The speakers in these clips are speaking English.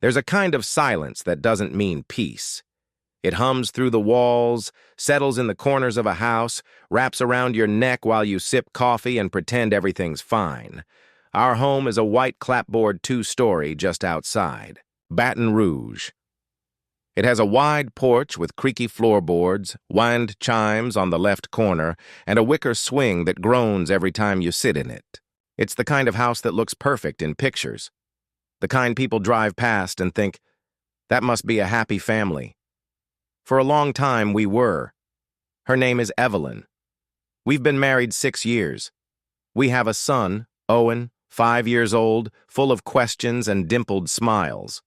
There's a kind of silence that doesn't mean peace. It hums through the walls, settles in the corners of a house, wraps around your neck while you sip coffee and pretend everything's fine. Our home is a white clapboard two-story just outside Baton Rouge. It has a wide porch with creaky floorboards, wind chimes on the left corner, and a wicker swing that groans every time you sit in it. It's the kind of house that looks perfect in pictures. The kind people drive past and think, that must be a happy family. For a long time, we were. Her name is Evelyn. We've been married 6 years. We have a son, Owen, 5 years old, full of questions and dimpled smiles.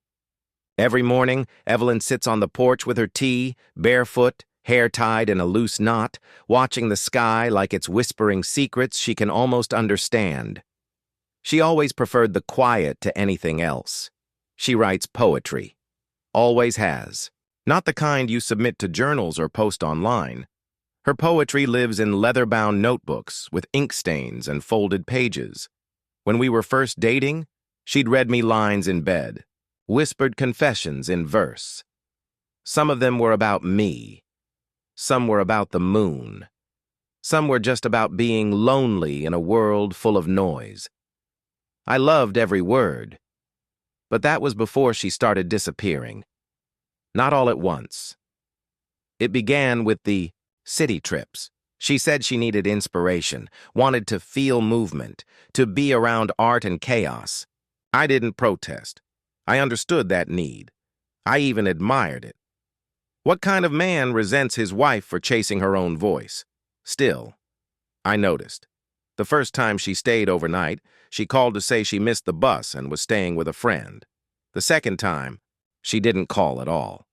Every morning, Evelyn sits on the porch with her tea, barefoot, hair tied in a loose knot, watching the sky like it's whispering secrets she can almost understand. She always preferred the quiet to anything else. She writes poetry. Always has. Not the kind you submit to journals or post online. Her poetry lives in leather-bound notebooks with ink stains and folded pages. When we were first dating, she'd read me lines in bed, whispered confessions in verse. Some of them were about me. Some were about the moon. Some were just about being lonely in a world full of noise. I loved every word. But that was before she started disappearing. Not all at once. It began with the city trips. She said she needed inspiration, wanted to feel movement, to be around art and chaos. I didn't protest. I understood that need. I even admired it. What kind of man resents his wife for chasing her own voice? Still, I noticed. The first time she stayed overnight, she called to say she missed the bus and was staying with a friend. The second time, she didn't call at all.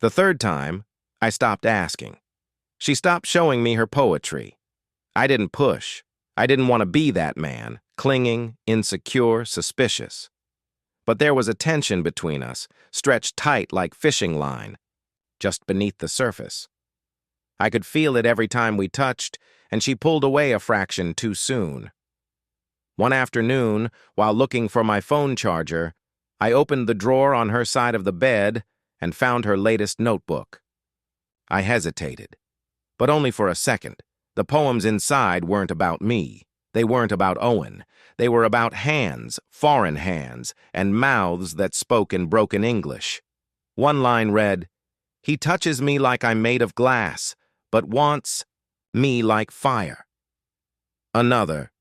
The third time, I stopped asking. She stopped showing me her poetry. I didn't push. I didn't want to be that man, clinging, insecure, suspicious. But there was a tension between us, stretched tight like fishing line, just beneath the surface. I could feel it every time we touched, and she pulled away a fraction too soon. One afternoon, while looking for my phone charger, I opened the drawer on her side of the bed and found her latest notebook. I hesitated, but only for a second. The poems inside weren't about me. They weren't about Owen. They were about hands, foreign hands, and mouths that spoke in broken English. One line read, "He touches me like I'm made of glass, but wants me like fire." Another,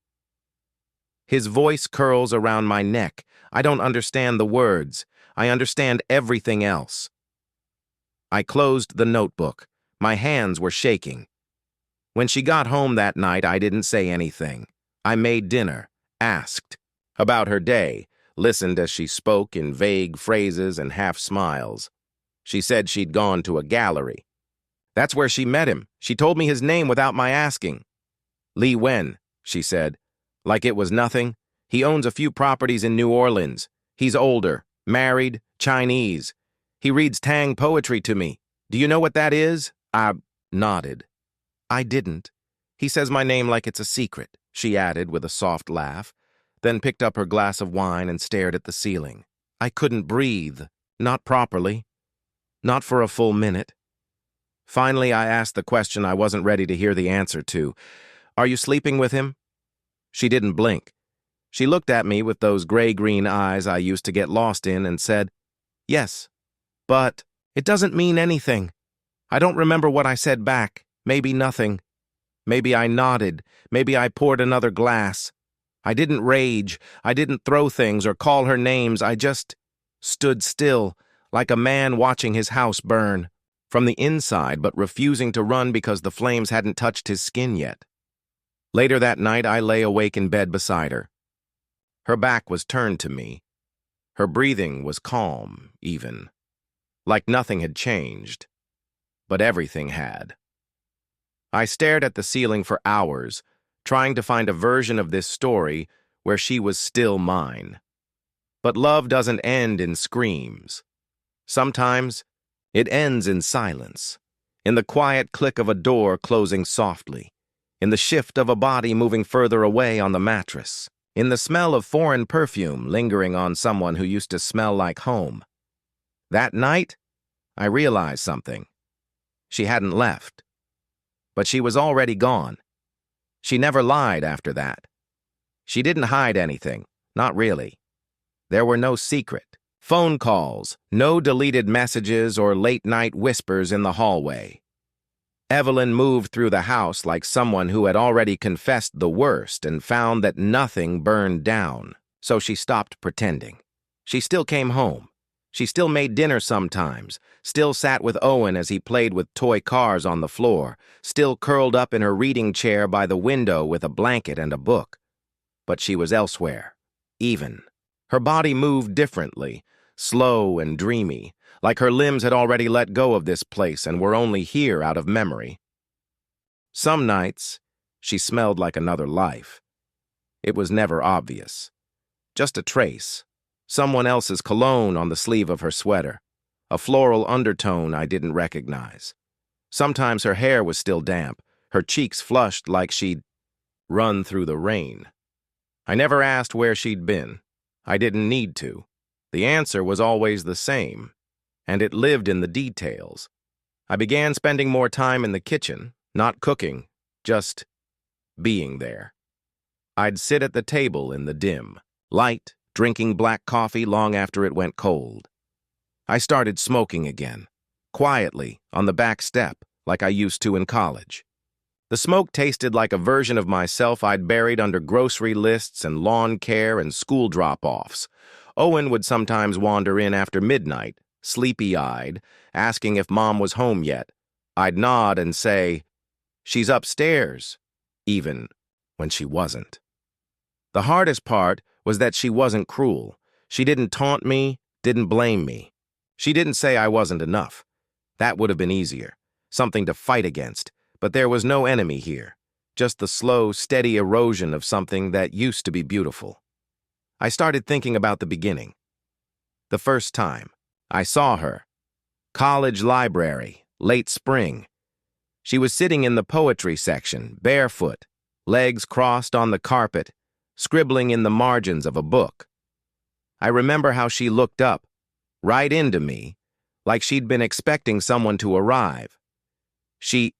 "His voice curls around my neck. I don't understand the words. I understand everything else." I closed the notebook. My hands were shaking. When she got home that night, I didn't say anything. I made dinner, asked about her day, listened as she spoke in vague phrases and half smiles. She said she'd gone to a gallery. That's where she met him. She told me his name without my asking. "Lee Wen," she said, like it was nothing. "He owns a few properties in New Orleans. He's older, married, Chinese. He reads Tang poetry to me. Do you know what that is?" I nodded. I didn't. "He says my name like it's a secret," she added with a soft laugh, then picked up her glass of wine and stared at the ceiling. I couldn't breathe, not properly, not for a full minute. Finally, I asked the question I wasn't ready to hear the answer to. "Are you sleeping with him?" She didn't blink. She looked at me with those gray-green eyes I used to get lost in and said, "Yes, but it doesn't mean anything." I don't remember what I said back. Maybe nothing. Maybe I nodded. Maybe I poured another glass. I didn't rage. I didn't throw things or call her names. I just stood still, like a man watching his house burn, from the inside but refusing to run because the flames hadn't touched his skin yet. Later that night, I lay awake in bed beside her. Her back was turned to me. Her breathing was calm, even, like nothing had changed. But everything had. I stared at the ceiling for hours, trying to find a version of this story where she was still mine. But love doesn't end in screams. Sometimes it ends in silence, in the quiet click of a door closing softly, in the shift of a body moving further away on the mattress, in the smell of foreign perfume lingering on someone who used to smell like home. That night, I realized something. She hadn't left. But she was already gone. She never lied after that. She didn't hide anything, not really. There were no secret phone calls, no deleted messages or late-night whispers in the hallway. Evelyn moved through the house like someone who had already confessed the worst and found that nothing burned down, so she stopped pretending. She still came home. She still made dinner sometimes, still sat with Owen as he played with toy cars on the floor, still curled up in her reading chair by the window with a blanket and a book. But she was elsewhere, even. Her body moved differently, slow and dreamy, like her limbs had already let go of this place and were only here out of memory. Some nights, she smelled like another life. It was never obvious. Just a trace. Someone else's cologne on the sleeve of her sweater. A floral undertone I didn't recognize. Sometimes her hair was still damp, her cheeks flushed like she'd run through the rain. I never asked where she'd been. I didn't need to. The answer was always the same, and it lived in the details. I began spending more time in the kitchen, not cooking, just being there. I'd sit at the table in the dim light, drinking black coffee long after it went cold. I started smoking again, quietly, on the back step, like I used to in college. The smoke tasted like a version of myself I'd buried under grocery lists and lawn care and school drop-offs. Owen would sometimes wander in after midnight, sleepy-eyed, asking if Mom was home yet. I'd nod and say, "She's upstairs," even when she wasn't. The hardest part was that she wasn't cruel. She didn't taunt me, didn't blame me. She didn't say I wasn't enough. That would have been easier, something to fight against, but there was no enemy here, just the slow, steady erosion of something that used to be beautiful. I started thinking about the beginning. The first time I saw her. College library, late spring. She was sitting in the poetry section, barefoot, legs crossed on the carpet, scribbling in the margins of a book. I remember how she looked up, right into me, like she'd been expecting someone to arrive. She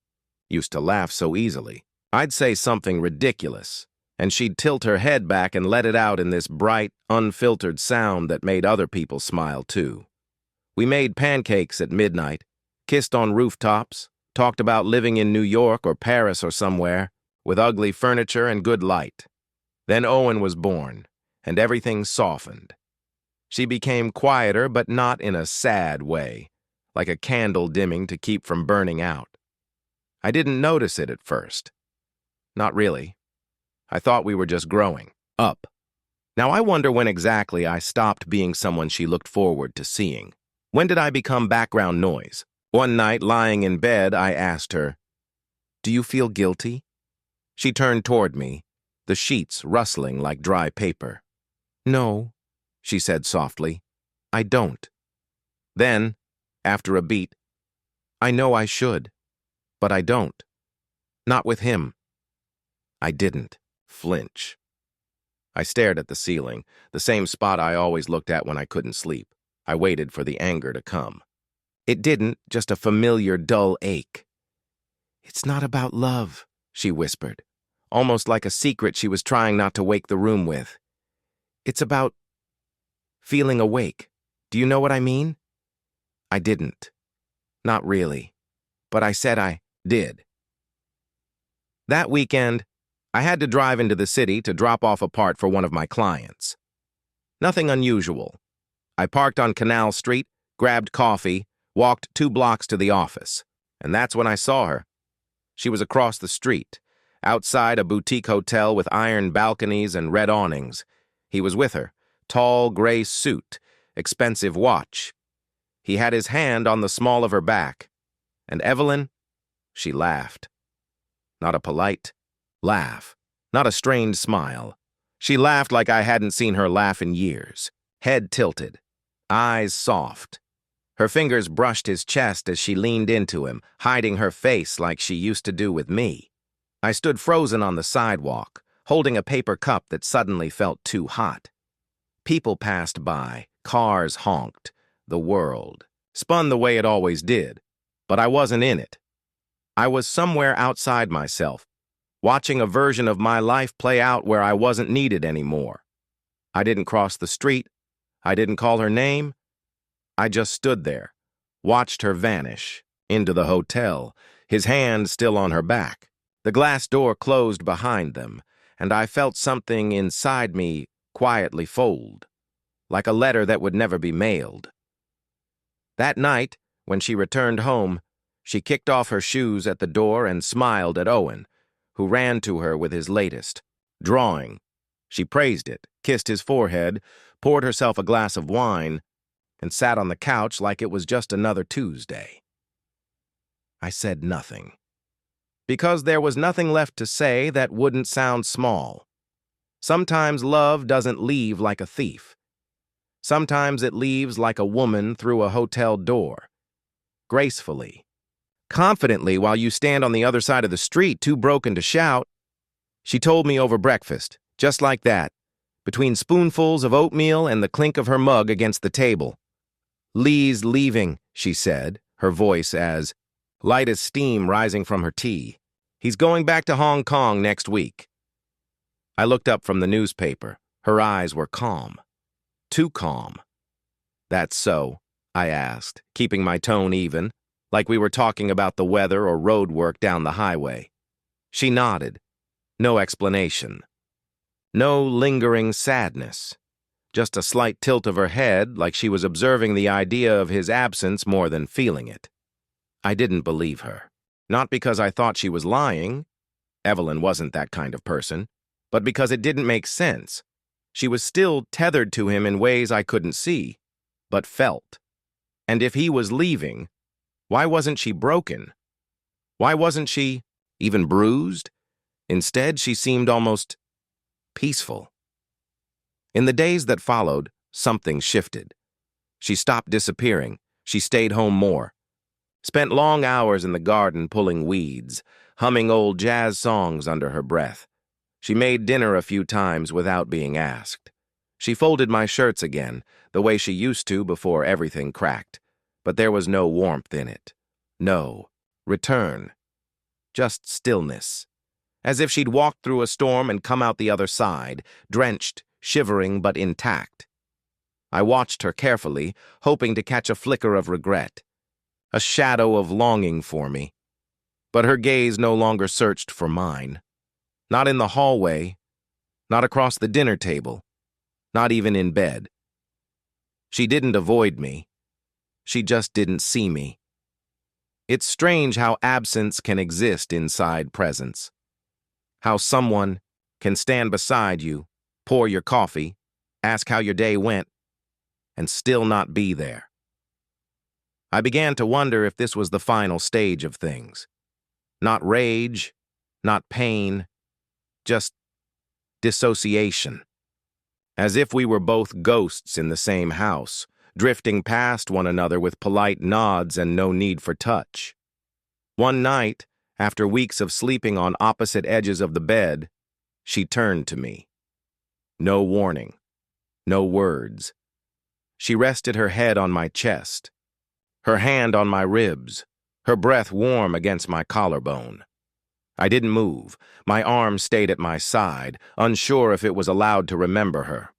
used to laugh so easily. I'd say something ridiculous, and she'd tilt her head back and let it out in this bright, unfiltered sound that made other people smile too. We made pancakes at midnight, kissed on rooftops, talked about living in New York or Paris or somewhere, with ugly furniture and good light. Then Owen was born, and everything softened. She became quieter, but not in a sad way, like a candle dimming to keep from burning out. I didn't notice it at first. Not really. I thought we were just growing up. Now I wonder when exactly I stopped being someone she looked forward to seeing. When did I become background noise? One night, lying in bed, I asked her, "Do you feel guilty?" She turned toward me, the sheets rustling like dry paper. "No," she said softly, "I don't." Then, after a beat, "I know I should, but I don't. Not with him." I didn't flinch. I stared at the ceiling, the same spot I always looked at when I couldn't sleep. I waited for the anger to come. It didn't, just a familiar dull ache. "It's not about love," she whispered, almost like a secret she was trying not to wake the room with. "It's about feeling awake. Do you know what I mean?" I didn't. Not really. But I said I did. That weekend, I had to drive into the city to drop off a part for one of my clients. Nothing unusual. I parked on Canal Street, grabbed coffee, walked 2 blocks to the office, and that's when I saw her. She was across the street, outside a boutique hotel with iron balconies and red awnings. He was with her, tall gray suit, expensive watch. He had his hand on the small of her back. And Evelyn, she laughed. Not a polite laugh, not a strained smile. She laughed like I hadn't seen her laugh in years, head tilted, eyes soft. Her fingers brushed his chest as she leaned into him, hiding her face like she used to do with me. I stood frozen on the sidewalk, holding a paper cup that suddenly felt too hot. People passed by, cars honked, the world spun the way it always did, but I wasn't in it. I was somewhere outside myself, watching a version of my life play out where I wasn't needed anymore. I didn't cross the street. I didn't call her name. I just stood there, watched her vanish into the hotel, his hand still on her back. The glass door closed behind them, and I felt something inside me quietly fold, like a letter that would never be mailed. That night, when she returned home, she kicked off her shoes at the door and smiled at Owen, who ran to her with his latest drawing. She praised it, kissed his forehead, poured herself a glass of wine, and sat on the couch like it was just another Tuesday. I said nothing, because there was nothing left to say that wouldn't sound small. Sometimes love doesn't leave like a thief. Sometimes it leaves like a woman through a hotel door, gracefully, confidently while you stand on the other side of the street too broken to shout. She told me over breakfast, just like that, between spoonfuls of oatmeal and the clink of her mug against the table. "Lee's leaving," she said, her voice as light as steam rising from her tea. "He's going back to Hong Kong next week." I looked up from the newspaper. Her eyes were calm. Too calm. "That's so?" I asked, keeping my tone even, like we were talking about the weather or road work down the highway. She nodded. No explanation. No lingering sadness. Just a slight tilt of her head, like she was observing the idea of his absence more than feeling it. I didn't believe her. Not because I thought she was lying. Evelyn wasn't that kind of person. But because it didn't make sense. She was still tethered to him in ways I couldn't see, but felt. And if he was leaving, why wasn't she broken? Why wasn't she even bruised? Instead, she seemed almost peaceful. In the days that followed, something shifted. She stopped disappearing. She stayed home more. Spent long hours in the garden pulling weeds, humming old jazz songs under her breath. She made dinner a few times without being asked. She folded my shirts again, the way she used to before everything cracked. But there was no warmth in it. No return. Just stillness. As if she'd walked through a storm and come out the other side, drenched, shivering but intact. I watched her carefully, hoping to catch a flicker of regret, a shadow of longing for me. But her gaze no longer searched for mine. Not in the hallway, not across the dinner table, not even in bed. She didn't avoid me. She just didn't see me. It's strange how absence can exist inside presence. How someone can stand beside you, pour your coffee, ask how your day went, and still not be there. I began to wonder if this was the final stage of things. Not rage, not pain, just dissociation. As if we were both ghosts in the same house, drifting past one another with polite nods and no need for touch. One night, after weeks of sleeping on opposite edges of the bed, she turned to me. No warning, no words. She rested her head on my chest, her hand on my ribs, her breath warm against my collarbone. I didn't move. My arm stayed at my side, unsure if it was allowed to remember her.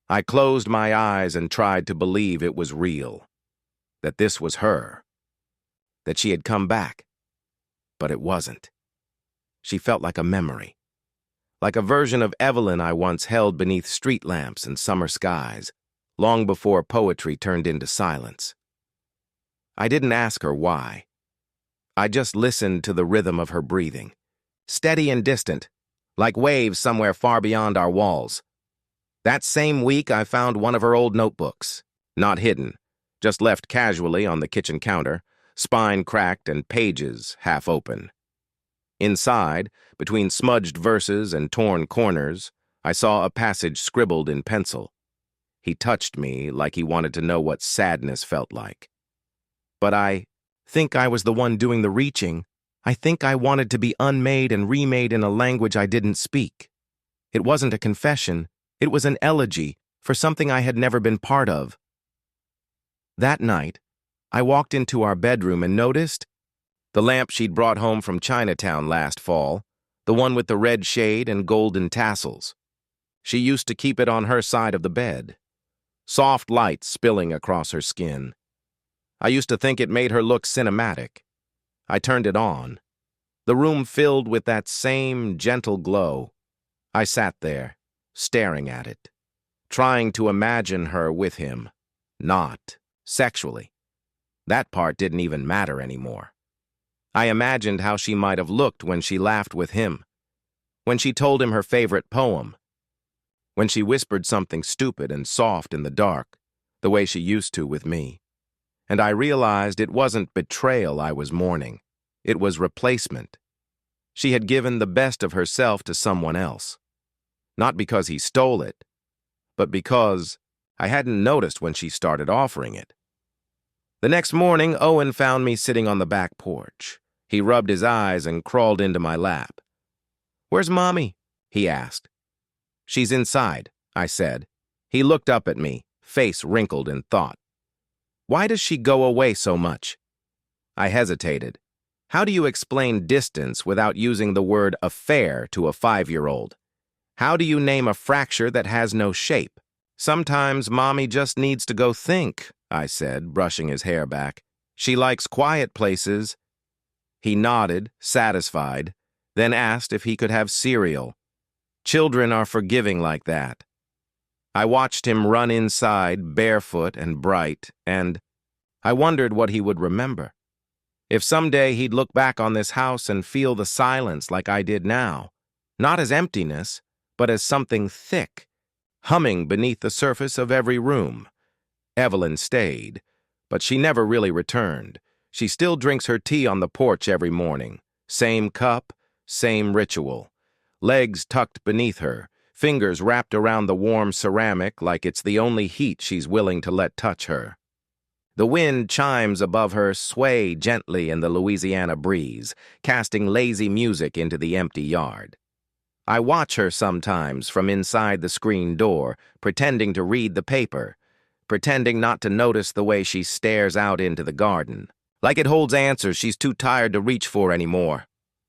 I closed my eyes and tried to believe it was real, that this was her, that she had come back. But it wasn't. She felt like a memory, like a version of Evelyn I once held beneath street lamps and summer skies, long before poetry turned into silence. I didn't ask her why. I just listened to the rhythm of her breathing, steady and distant, like waves somewhere far beyond our walls. That same week, I found one of her old notebooks, not hidden, just left casually on the kitchen counter, spine cracked and pages half open. Inside, between smudged verses and torn corners, I saw a passage scribbled in pencil. He touched me like he wanted to know what sadness felt like. But I think I was the one doing the reaching. I think I wanted to be unmade and remade in a language I didn't speak. It wasn't a confession, it was an elegy for something I had never been part of. That night, I walked into our bedroom and noticed the lamp she'd brought home from Chinatown last fall, the one with the red shade and golden tassels. She used to keep it on her side of the bed, soft light spilling across her skin. I used to think it made her look cinematic. I turned it on. The room filled with that same gentle glow. I sat there, staring at it, trying to imagine her with him, not sexually. That part didn't even matter anymore. I imagined how she might have looked when she laughed with him, when she told him her favorite poem, when she whispered something stupid and soft in the dark, the way she used to with me. And I realized it wasn't betrayal I was mourning. It was replacement. She had given the best of herself to someone else. Not because he stole it, but because I hadn't noticed when she started offering it. The next morning, Owen found me sitting on the back porch. He rubbed his eyes and crawled into my lap. "Where's Mommy?" he asked. "She's inside," I said. He looked up at me, face wrinkled in thought. "Why does she go away so much?" I hesitated. How do you explain distance without using the word affair to a 5-year-old? How do you name a fracture that has no shape? "Sometimes Mommy just needs to go think," I said, brushing his hair back. "She likes quiet places." He nodded, satisfied, then asked if he could have cereal. Children are forgiving like that. I watched him run inside, barefoot and bright, and I wondered what he would remember. If someday he'd look back on this house and feel the silence like I did now, not as emptiness, but as something thick, humming beneath the surface of every room. Evelyn stayed, but she never really returned. She still drinks her tea on the porch every morning. Same cup, same ritual. Legs tucked beneath her, fingers wrapped around the warm ceramic like it's the only heat she's willing to let touch her. The wind chimes above her sway gently in the Louisiana breeze, casting lazy music into the empty yard. I watch her sometimes from inside the screen door, pretending to read the paper, pretending not to notice the way she stares out into the garden, like it holds answers she's too tired to reach for anymore.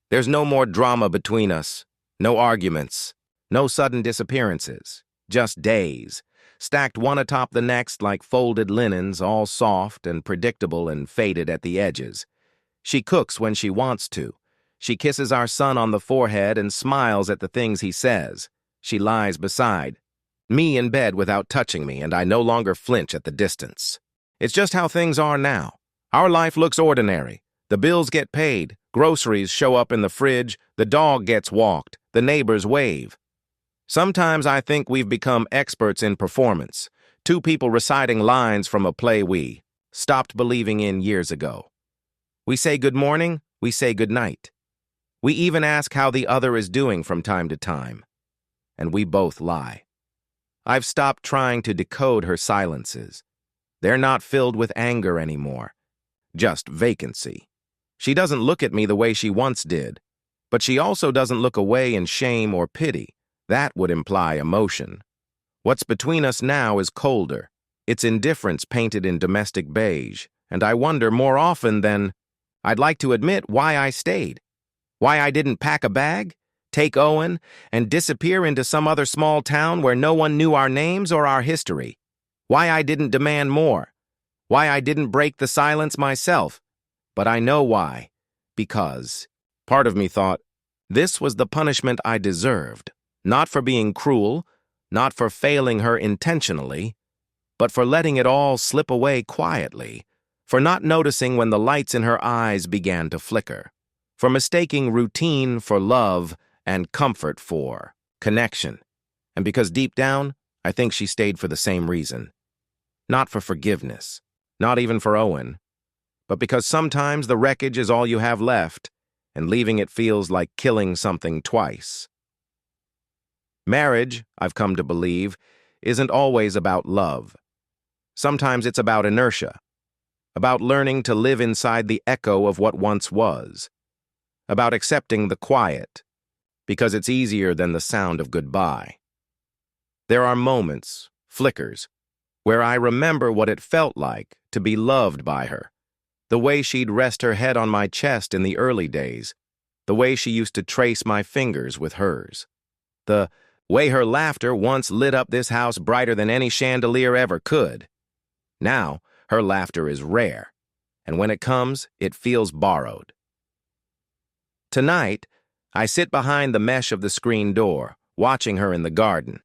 There's no more drama between us, no arguments, no sudden disappearances, just days, stacked one atop the next like folded linens, all soft and predictable and faded at the edges. She cooks when she wants to. She kisses our son on the forehead and smiles at the things he says. She lies beside me in bed without touching me, and I no longer flinch at the distance. It's just how things are now. Our life looks ordinary. The bills get paid, groceries show up in the fridge, the dog gets walked, the neighbors wave. Sometimes I think we've become experts in performance, two people reciting lines from a play we stopped believing in years ago. We say good morning, we say good night. We even ask how the other is doing from time to time. And we both lie. I've stopped trying to decode her silences. They're not filled with anger anymore, just vacancy. She doesn't look at me the way she once did, but she also doesn't look away in shame or pity. That would imply emotion. What's between us now is colder. It's indifference painted in domestic beige, and I wonder more often than I'd like to admit why I stayed. Why I didn't pack a bag, take Owen, and disappear into some other small town where no one knew our names or our history. Why I didn't demand more. Why I didn't break the silence myself. But I know why. Because part of me thought this was the punishment I deserved. Not for being cruel, not for failing her intentionally, but for letting it all slip away quietly, for not noticing when the lights in her eyes began to flicker, for mistaking routine for love and comfort for connection. And because deep down, I think she stayed for the same reason. Not for forgiveness, not even for Owen, but because sometimes the wreckage is all you have left, and leaving it feels like killing something twice. Marriage, I've come to believe, isn't always about love. Sometimes it's about inertia, about learning to live inside the echo of what once was, about accepting the quiet, because it's easier than the sound of goodbye. There are moments, flickers, where I remember what it felt like to be loved by her. The way she'd rest her head on my chest in the early days. The way she used to trace my fingers with hers. The way her laughter once lit up this house brighter than any chandelier ever could. Now, her laughter is rare, and when it comes, it feels borrowed. Tonight, I sit behind the mesh of the screen door, watching her in the garden.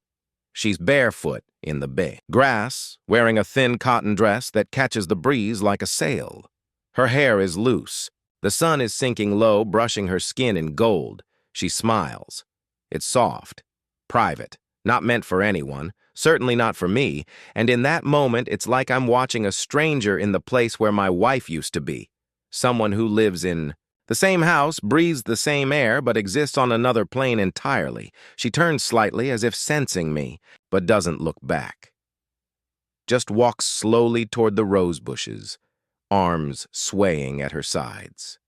She's barefoot in the bay grass, wearing a thin cotton dress that catches the breeze like a sail. Her hair is loose. The sun is sinking low, brushing her skin in gold. She smiles. It's soft, private, not meant for anyone, certainly not for me, and in that moment it's like I'm watching a stranger in the place where my wife used to be. Someone who lives in the same house, breathes the same air, but exists on another plane entirely. She turns slightly as if sensing me, but doesn't look back. Just walks slowly toward the rose bushes, arms swaying at her sides.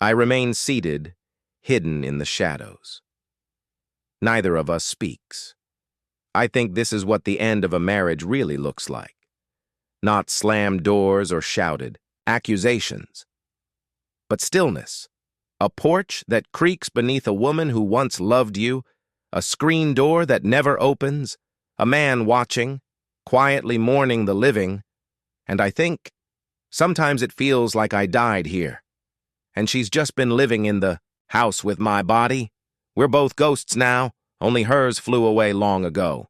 I remain seated, hidden in the shadows. Neither of us speaks. I think this is what the end of a marriage really looks like. Not slammed doors or shouted accusations, but stillness. A porch that creaks beneath a woman who once loved you, a screen door that never opens, a man watching, quietly mourning the living, and I think sometimes it feels like I died here, and she's just been living in the house with my body. We're both ghosts now, only hers flew away long ago.